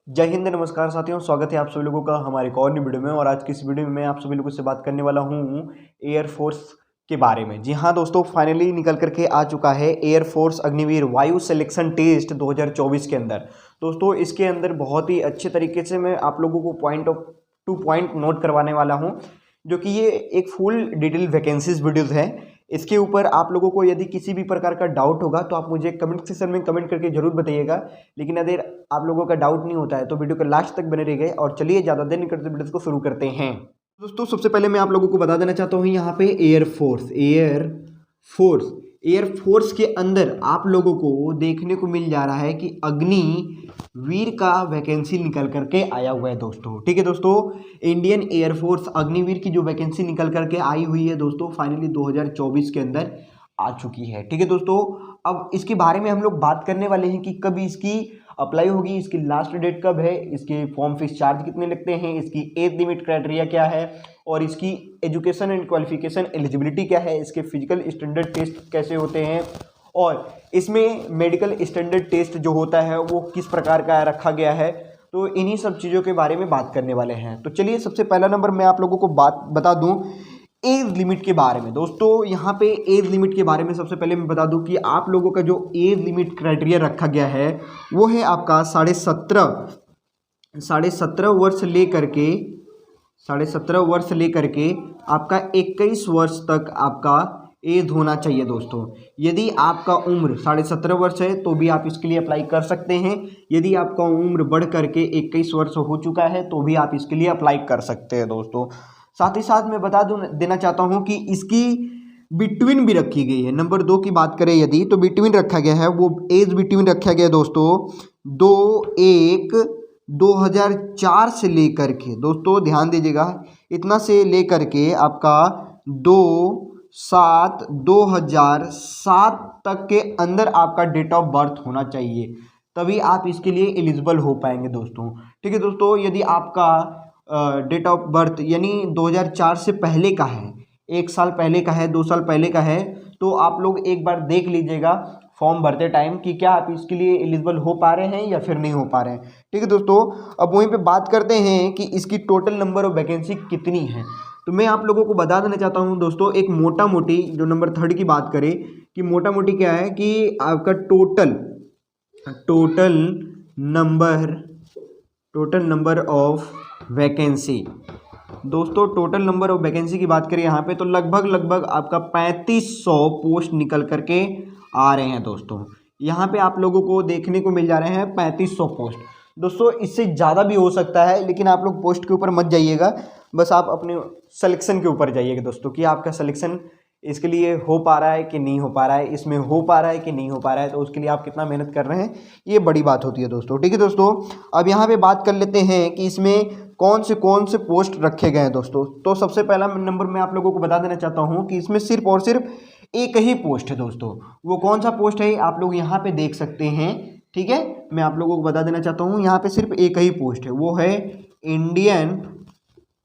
जय हिंद, नमस्कार साथियों। स्वागत है आप सभी लोगों का हमारे एक और नई वीडियो में। और आज की इस वीडियो में मैं आप सभी लोगों से बात करने वाला हूं एयरफोर्स के बारे में। जी हाँ दोस्तों, फाइनली निकल करके आ चुका है एयरफोर्स अग्निवीर वायु सिलेक्शन टेस्ट 2024 के अंदर। दोस्तों इसके अंदर बहुत ही अच्छे तरीके से मैं आप लोगों को point of two point note करवाने वाला हूँ, जो कि ये एक फुल डिटेल वैकेंसीज वीडियोज़ है। इसके ऊपर आप लोगों को यदि किसी भी प्रकार का डाउट होगा तो आप मुझे कमेंट सेक्शन में कमेंट करके जरूर बताइएगा। लेकिन अगर आप लोगों का डाउट नहीं होता है तो वीडियो को लास्ट तक बने रहिए। और चलिए ज़्यादा देर नहीं करते, वीडियो को शुरू करते हैं। दोस्तों सबसे पहले मैं आप लोगों को बता देना चाहता हूँ यहाँ पे एयरफोर्स के अंदर आप लोगों को देखने को मिल जा रहा है कि अग्निवीर का वैकेंसी निकल करके आया हुआ है दोस्तों। ठीक है दोस्तों, इंडियन एयरफोर्स अग्निवीर की जो वैकेंसी निकल करके आई हुई है दोस्तों, फाइनली 2024 के अंदर आ चुकी है। ठीक है दोस्तों, अब इसके बारे में हम लोग बात करने वाले हैं कि कब इसकी अप्लाई होगी, इसकी लास्ट डेट कब है, इसके फॉर्म फीस चार्ज कितने लगते हैं, इसकी एज लिमिट क्राइटेरिया क्या है, और इसकी एजुकेशन एंड क्वालिफिकेशन एलिजिबिलिटी क्या है, इसके फिजिकल स्टैंडर्ड टेस्ट कैसे होते हैं, और इसमें मेडिकल स्टैंडर्ड टेस्ट जो होता है वो किस प्रकार का रखा गया है। तो इन्हीं सब चीज़ों के बारे में बात करने वाले हैं। तो चलिए सबसे पहला नंबर मैं आप लोगों को बात बता दूं एज लिमिट के बारे में। दोस्तों यहाँ पे एज लिमिट के बारे में सबसे पहले मैं बता दूं कि आप लोगों का जो एज लिमिट क्राइटेरिया रखा गया है वो है आपका 17.5 वर्ष लेकर के आपका 21 वर्ष तक आपका एज होना चाहिए दोस्तों। यदि आपका उम्र 17.5 वर्ष है तो भी आप इसके लिए अप्लाई कर सकते हैं। यदि आपका उम्र बढ़ करके 21 वर्ष हो चुका है तो भी आप इसके लिए अप्लाई कर सकते हैं दोस्तों। साथ ही साथ मैं बता देना चाहता हूं कि इसकी बिटवीन भी रखी गई है। नंबर 2 की बात करें यदि, तो बिटवीन रखा गया है, वो एज बिटवीन रखा गया है दोस्तों 2/1/2004 से लेकर के, दोस्तों ध्यान दीजिएगा, इतना से लेकर के आपका 2/7/2007 तक के अंदर आपका डेट ऑफ बर्थ होना चाहिए, तभी आप इसके लिए एलिजिबल हो पाएंगे दोस्तों। ठीक है दोस्तों, यदि आपका डेट ऑफ बर्थ यानी 2004 से पहले का है, 1 साल पहले का है, 2 साल पहले का है, तो आप लोग एक बार देख लीजिएगा फॉर्म भरते टाइम कि क्या आप इसके लिए एलिजिबल हो पा रहे हैं या फिर नहीं हो पा रहे हैं। ठीक है दोस्तों, अब वहीं पे बात करते हैं कि इसकी टोटल नंबर ऑफ वैकेंसी कितनी है। तो मैं आप लोगों को बता देना चाहता हूं दोस्तों, एक मोटा मोटी जो नंबर 3 की बात करें कि मोटा मोटी क्या है कि आपका टोटल नंबर ऑफ वैकेंसी, दोस्तों टोटल नंबर ऑफ वैकेंसी की बात करें यहाँ पे तो लगभग आपका 3500 पोस्ट निकल करके आ रहे हैं दोस्तों। यहाँ पे आप लोगों को देखने को मिल जा रहे हैं 3500 पोस्ट। दोस्तों इससे ज़्यादा भी हो सकता है, लेकिन आप लोग पोस्ट के ऊपर मत जाइएगा, बस आप अपने सिलेक्शन के ऊपर जाइएगा दोस्तों कि आपका सिलेक्शन इसके लिए हो पा रहा है कि नहीं हो पा रहा है, इसमें हो पा रहा है कि नहीं हो पा रहा है, तो उसके लिए आप कितना मेहनत कर रहे हैं, ये बड़ी बात होती है दोस्तों। ठीक है दोस्तों, अब यहाँ पे बात कर लेते हैं कि इसमें कौन से पोस्ट रखे गए हैं दोस्तों। तो सबसे पहला नंबर मैं आप लोगों को बता देना चाहता हूँ कि इसमें सिर्फ और सिर्फ एक ही पोस्ट है दोस्तों। वो कौन सा पोस्ट है आप लोग यहाँ पे देख सकते हैं। ठीक है, मैं आप लोगों को बता देना चाहता हूँ, यहाँ पे सिर्फ एक ही पोस्ट है, वो है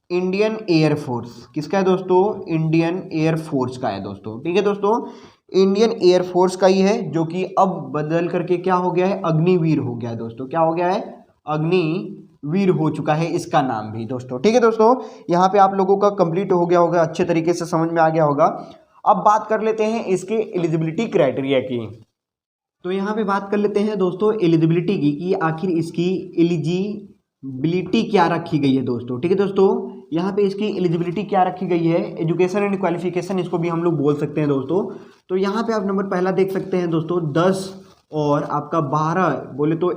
इंडियन एयरफोर्स। किसका है दोस्तों? इंडियन एयरफोर्स का है दोस्तों। ठीक है दोस्तों, इंडियन एयरफोर्स का ही है, जो कि अब बदल करके क्या हो गया है, अग्निवीर हो गया है दोस्तों। क्या हो गया है? अग्निवीर हो चुका है इसका नाम भी दोस्तों। ठीक है दोस्तों, यहाँ पे आप लोगों का कंप्लीट हो गया होगा, अच्छे तरीके से समझ में आ गया होगा। अब बात कर लेते हैं इसके एलिजिबिलिटी क्राइटेरिया की। तो यहाँ पे बात कर लेते हैं दोस्तों एलिजिबिलिटी की कि आखिर इसकी एलिजिबिलिटी क्या रखी गई है दोस्तों। ठीक है दोस्तों, यहाँ पे इसकी एलिजिबिलिटी क्या रखी गई है, एजुकेशन एंड क्वालिफिकेशन इसको भी हम लोग बोल सकते हैं दोस्तों। तो यहाँ पे आप नंबर पहला देख सकते हैं दोस्तों 10 और आपका 12 बोले तो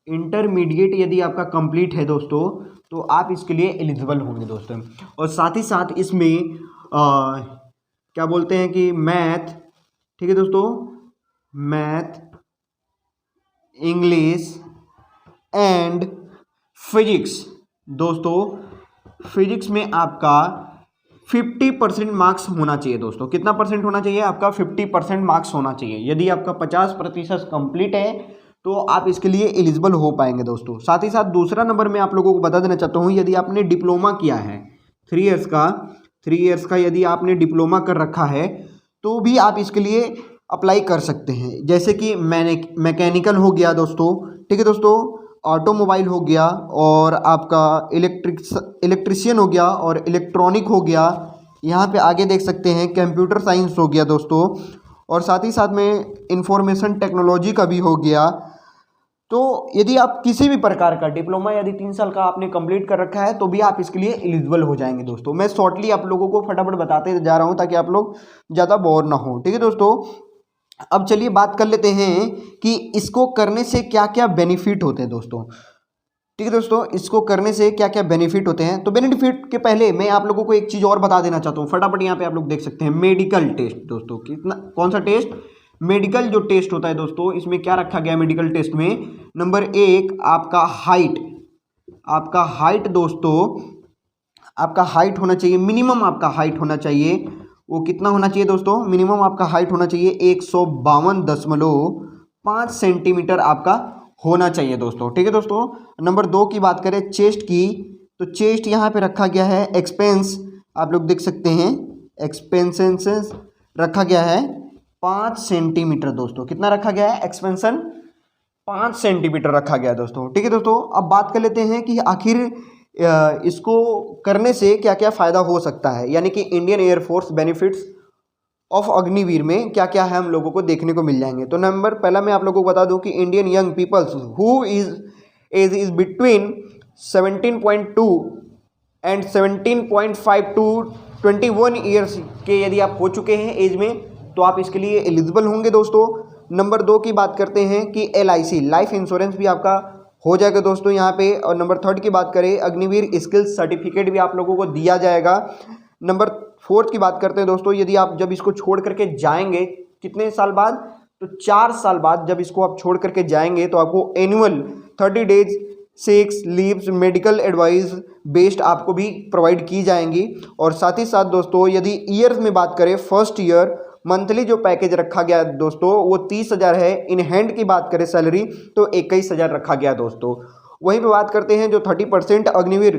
इंटरमीडिएट यदि आपका कंप्लीट है दोस्तों तो आप इसके लिए एलिजिबल होंगे दोस्तों। और साथ ही साथ इसमें क्या बोलते हैं कि मैथ, ठीक है दोस्तों, मैथ, इंग्लिश एंड फिजिक्स, दोस्तों फिजिक्स में आपका 50% मार्क्स होना चाहिए दोस्तों। कितना परसेंट होना चाहिए? आपका 50% मार्क्स होना चाहिए। यदि आपका 50% कंप्लीट है तो आप इसके लिए एलिजिबल हो पाएंगे दोस्तों। साथ ही साथ दूसरा नंबर मैं आप लोगों को बता देना चाहता हूँ, यदि आपने डिप्लोमा किया है 3 इयर्स का यदि आपने डिप्लोमा कर रखा है तो भी आप इसके लिए अप्लाई कर सकते हैं, जैसे कि मैकेनिकल हो गया दोस्तों, ठीक है दोस्तों, ऑटोमोबाइल हो गया, और आपका इलेक्ट्रिशियन हो गया, और इलेक्ट्रॉनिक हो गया, यहाँ पे आगे देख सकते हैं कंप्यूटर साइंस हो गया दोस्तों, और साथ ही साथ में इंफॉर्मेशन टेक्नोलॉजी का भी हो गया। तो यदि आप किसी भी प्रकार का डिप्लोमा यदि 3 साल का आपने कंप्लीट कर रखा है तो भी आप इसके लिए एलिजिबल हो जाएंगे दोस्तों। मैं शॉर्टली आप लोगों को फटाफट बताते जा रहा हूँ ताकि आप लोग ज़्यादा बोर ना हो, ठीक है दोस्तों। अब चलिए बात कर लेते हैं कि इसको करने से क्या क्या बेनिफिट होते हैं दोस्तों, ठीक है दोस्तों, इसको करने से क्या क्या बेनिफिट होते हैं। तो बेनिफिट के पहले मैं आप लोगों को एक चीज़ और बता देना चाहता हूँ फटाफट। यहाँ पे आप लोग देख सकते हैं मेडिकल टेस्ट दोस्तों, कितना कौन सा टेस्ट, मेडिकल जो टेस्ट होता है दोस्तों, इसमें क्या रखा गया मेडिकल टेस्ट में, नंबर 1 आपका हाइट, आपका हाइट दोस्तों, आपका हाइट होना चाहिए, मिनिमम आपका हाइट होना चाहिए, वो कितना होना चाहिए दोस्तों, मिनिमम आपका हाइट होना चाहिए 152.5 सेंटीमीटर आपका होना चाहिए दोस्तों, ठीक है दोस्तों। नंबर 2 की बात करें चेस्ट की, तो चेस्ट यहाँ पे रखा गया है एक्सपेंस, आप लोग देख सकते हैं एक्सपेंसेंस रखा गया है 5 सेंटीमीटर दोस्तों, कितना रखा गया है एक्सपेंशन 5 सेंटीमीटर रखा गया है दोस्तों, ठीक है दोस्तों। अब बात कर लेते हैं कि आखिर इसको करने से क्या क्या फ़ायदा हो सकता है, यानी कि Indian air force benefits of Agniveer में क्या क्या है हम लोगों को देखने को मिल जाएंगे। तो नंबर पहला मैं आप लोगों को बता दूं कि Indian young peoples who is between 17.2 and 17.5 to 21 years के यदि आप हो चुके हैं एज में तो आप इसके लिए एलिजिबल होंगे दोस्तों। नंबर 2 की बात करते हैं कि LIC लाइफ इंश्योरेंस भी आपका हो जाएगा दोस्तों यहाँ पे। और नंबर 3 की बात करें अग्निवीर स्किल्स सर्टिफिकेट भी आप लोगों को दिया जाएगा। नंबर 4 की बात करते हैं दोस्तों, यदि आप जब इसको छोड़ करके जाएंगे कितने साल बाद, तो 4 साल बाद जब इसको आप छोड़ करके जाएंगे तो आपको annual 30 days 6 leaves medical advice based आपको भी प्रोवाइड की जाएंगी। और साथ ही साथ दोस्तों यदि ईयर्स में बात करें फर्स्ट ईयर मंथली जो पैकेज रखा गया दोस्तों वो 30,000 है। इन हैंड की बात करें सैलरी तो 21,000 रखा गया दोस्तों। वहीं पे बात करते हैं जो 30% अग्निवीर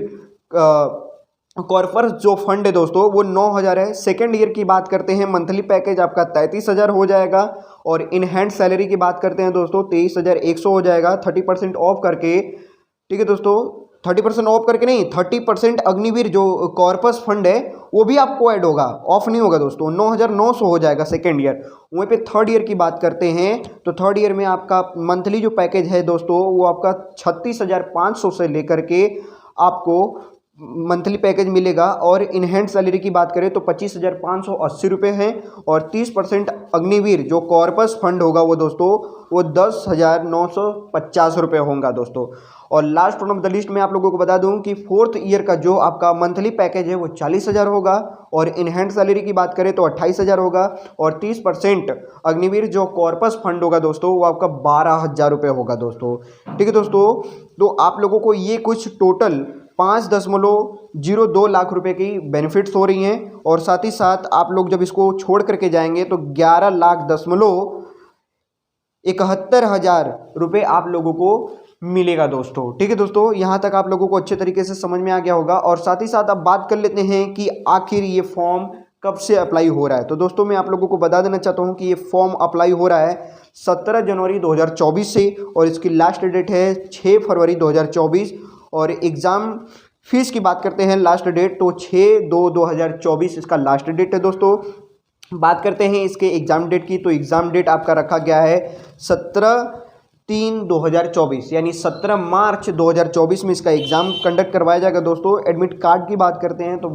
कॉर्पस जो फंड है दोस्तों वो 9,000 है। सेकेंड ईयर की बात करते हैं मंथली पैकेज आपका 33,000 हो जाएगा। और इन हैंड सैलरी की बात करते हैं दोस्तों 23,100 हो जाएगा 30% ऑफ करके, ठीक है दोस्तों। 30% ऑफ करके नहीं, 30% अग्निवीर जो कॉर्पस फंड है वो भी आपको ऐड होगा, ऑफ नहीं होगा दोस्तों। 9,900 हो जाएगा सेकेंड ईयर। वहीं पे थर्ड ईयर की बात करते हैं तो थर्ड ईयर में आपका मंथली जो पैकेज है दोस्तों वो आपका 36,500 से लेकर के आपको मंथली पैकेज मिलेगा। और इन हैंड सैलरी की बात करें तो 25,580 रुपये है। और 30% अग्निवीर जो कॉर्पस फंड होगा वो दोस्तों वो 10,950 रुपये होगा दोस्तों। और last one of the list में आप लोगों को बता दूं कि फोर्थ ईयर का जो आपका मंथली पैकेज है वो 40,000 होगा। और इन हैंड सैलरी की बात करें तो 28,000 होगा। और 30% अग्निवीर जो कॉर्पस फंड होगा दोस्तों वो आपका 12,000 रुपये होगा दोस्तों, ठीक है दोस्तों। तो आप लोगों को ये कुछ टोटल 5.02 लाख रुपए की बेनिफिट्स हो रही हैं। और साथ ही साथ आप लोग जब इसको छोड़ करके जाएंगे तो 11,71,000 रुपये आप लोगों को मिलेगा दोस्तों, ठीक है दोस्तों। यहाँ तक आप लोगों को अच्छे तरीके से समझ में आ गया होगा। और साथ ही साथ अब बात कर लेते हैं कि आखिर ये फॉर्म कब से अप्लाई हो रहा है। तो दोस्तों मैं आप लोगों को बता देना चाहता हूँ कि ये फॉर्म अप्लाई हो रहा है 17 जनवरी 2024 से। और इसकी लास्ट डेट है 6 फरवरी 2024। और एग्ज़ाम फीस की बात करते हैं लास्ट डेट तो 6/2/2024 इसका लास्ट डेट है दोस्तों। बात करते हैं इसके एग्ज़ाम डेट की तो एग्ज़ाम डेट आपका रखा गया है 17/3/2024 यानी 17 मार्च 2024 में इसका एग्ज़ाम कंडक्ट करवाया जाएगा दोस्तों। एडमिट कार्ड की बात करते हैं तो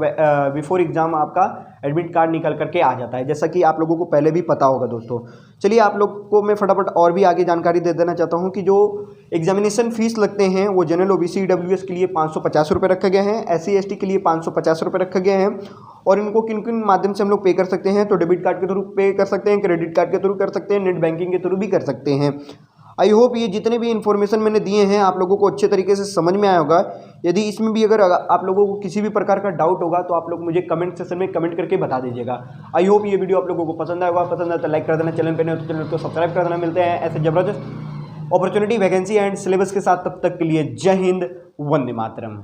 बिफोर एग्ज़ाम आपका एडमिट कार्ड निकल करके आ जाता है, जैसा कि आप लोगों को पहले भी पता होगा दोस्तों। चलिए आप लोग को मैं फटाफट और भी आगे जानकारी दे देना चाहता हूं कि जो एग्जामिनेशन फीस लगते हैं वो जनरल OBC EWS के लिए 550 रुपये रखे गए हैं, SC ST के लिए 550 रुपये रखे गए हैं। और इनको किन किन माध्यम से हम लोग पे कर सकते हैं तो डेबिट कार्ड के थ्रू पे कर सकते हैं, क्रेडिट कार्ड के थ्रू कर सकते हैं, नेट बैंकिंग के थ्रू भी कर सकते हैं। आई होप ये जितने भी इन्फॉर्मेशन मैंने दिए हैं आप लोगों को अच्छे तरीके से समझ में आया होगा। यदि इसमें भी अगर आप लोगों को किसी भी प्रकार का डाउट होगा तो आप लोग मुझे कमेंट सेक्शन में कमेंट करके बता दीजिएगा। आई होप ये वीडियो आप लोगों को पसंद आएगा, पसंद आए तो लाइक कर देना, चैनल पे नहीं हो तो चैनल को सब्सक्राइब कर देना। मिलते हैं ऐसे ज़बरदस्त अपॉर्चुनिटी, वैकेंसी एंड सिलेबस के साथ, तब तक के लिए जय हिंद, वंदे मातरम।